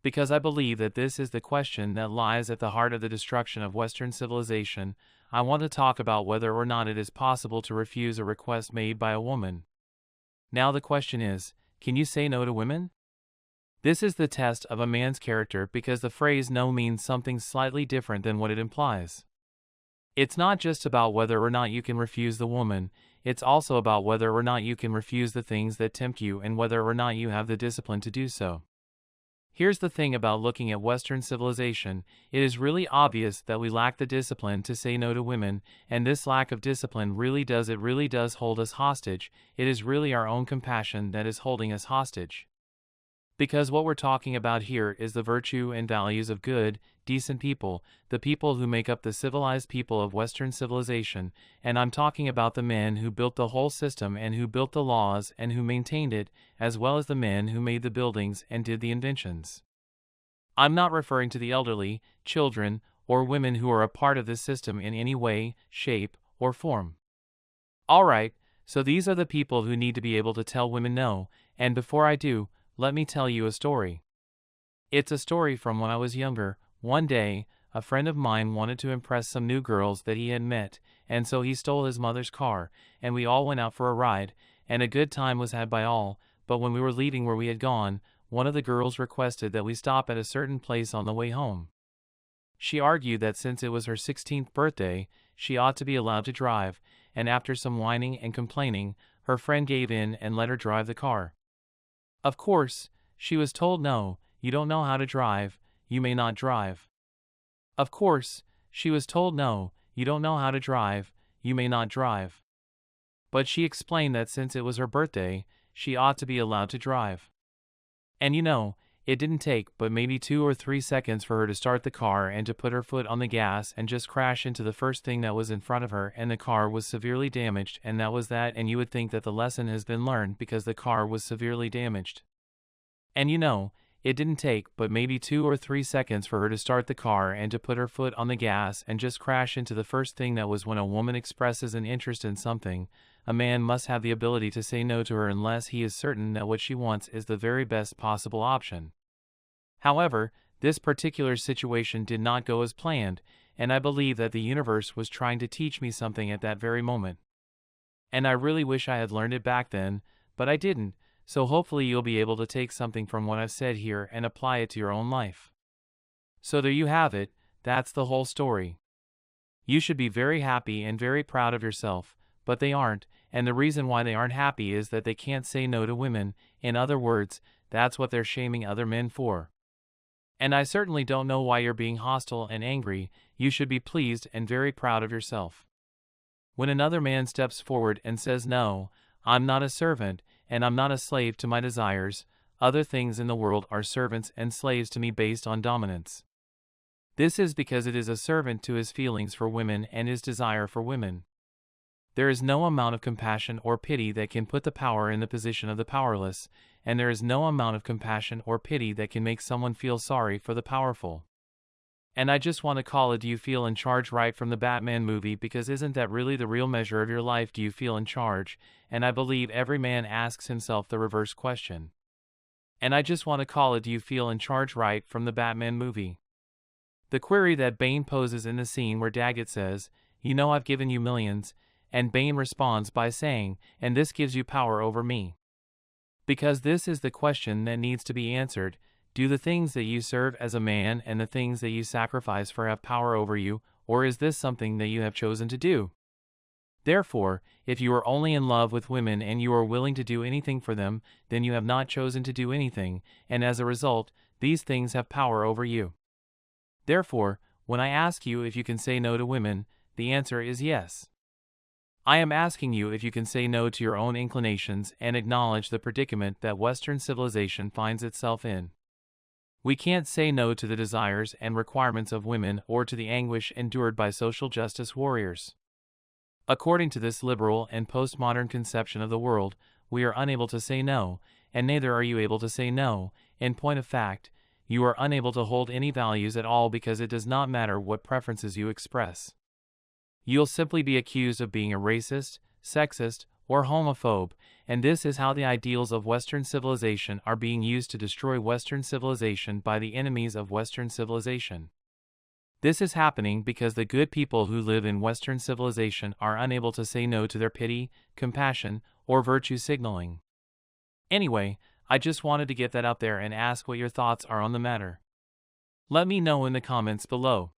Because I believe that this is the question that lies at the heart of the destruction of Western civilization, I want to talk about whether or not it is possible to refuse a request made by a woman. Now the question is, can you say no to women? This is the test of a man's character because the phrase no means something slightly different than what it implies. It's not just about whether or not you can refuse the woman, it's also about whether or not you can refuse the things that tempt you and whether or not you have the discipline to do so. Here's the thing about looking at Western civilization, it is really obvious that we lack the discipline to say no to women, and this lack of discipline really does hold us hostage. It is really our own compassion that is holding us hostage. Because what we're talking about here is the virtue and values of good, decent people, the people who make up the civilized people of Western civilization, and I'm talking about the men who built the whole system and who built the laws and who maintained it, as well as the men who made the buildings and did the inventions. I'm not referring to the elderly, children, or women who are a part of this system in any way, shape, or form. Alright, so these are the people who need to be able to tell women no, and before I do, let me tell you a story. It's a story from when I was younger. One day, a friend of mine wanted to impress some new girls that he had met, and so he stole his mother's car, and we all went out for a ride, and a good time was had by all, but when we were leaving where we had gone, one of the girls requested that we stop at a certain place on the way home. She argued that since it was her 16th birthday, she ought to be allowed to drive, and after some whining and complaining, her friend gave in and let her drive the car. Of course, she was told no, you don't know how to drive, you may not drive. Of course, she was told no, you don't know how to drive, you may not drive. But she explained that since it was her birthday, she ought to be allowed to drive. And it didn't take but maybe 2 or 3 seconds for her to start the car and to put her foot on the gas and just crash into the first thing that was in front of her, and the car was severely damaged, and that was that, and you would think that the lesson has been learned because the car was severely damaged. And it didn't take but maybe 2 or 3 seconds for her to start the car and to put her foot on the gas and just crash into the first thing that was when a woman expresses an interest in something, a man must have the ability to say no to her unless he is certain that what she wants is the very best possible option. However, this particular situation did not go as planned, and I believe that the universe was trying to teach me something at that very moment. And I really wish I had learned it back then, but I didn't, so hopefully you'll be able to take something from what I've said here and apply it to your own life. So there you have it, that's the whole story. You should be very happy and very proud of yourself, but they aren't, and the reason why they aren't happy is that they can't say no to women. In other words, that's what they're shaming other men for. And I certainly don't know why you're being hostile and angry. You should be pleased and very proud of yourself. When another man steps forward and says no, I'm not a servant, and I'm not a slave to my desires, other things in the world are servants and slaves to me based on dominance. This is because it is a servant to his feelings for women and his desire for women. There is no amount of compassion or pity that can put the power in the position of the powerless, and there is no amount of compassion or pity that can make someone feel sorry for the powerful. And I just want to call it, do you feel in charge, right from the Batman movie, because isn't that really the real measure of your life? Do you feel in charge? And I believe every man asks himself the reverse question. And I just want to call it, do you feel in charge, right from the Batman movie? The query that Bane poses in the scene where Daggett says, I've given you millions, and Bane responds by saying, and this gives you power over me. Because this is the question that needs to be answered. Do the things that you serve as a man and the things that you sacrifice for have power over you, or is this something that you have chosen to do? Therefore, if you are only in love with women and you are willing to do anything for them, then you have not chosen to do anything, and as a result, these things have power over you. Therefore, when I ask you if you can say no to women, the answer is yes. I am asking you if you can say no to your own inclinations and acknowledge the predicament that Western civilization finds itself in. We can't say no to the desires and requirements of women or to the anguish endured by social justice warriors. According to this liberal and postmodern conception of the world, we are unable to say no, and neither are you able to say no. In point of fact, you are unable to hold any values at all because it does not matter what preferences you express. You'll simply be accused of being a racist, sexist, or homophobe, and this is how the ideals of Western civilization are being used to destroy Western civilization by the enemies of Western civilization. This is happening because the good people who live in Western civilization are unable to say no to their pity, compassion, or virtue signaling. Anyway, I just wanted to get that out there and ask what your thoughts are on the matter. Let me know in the comments below.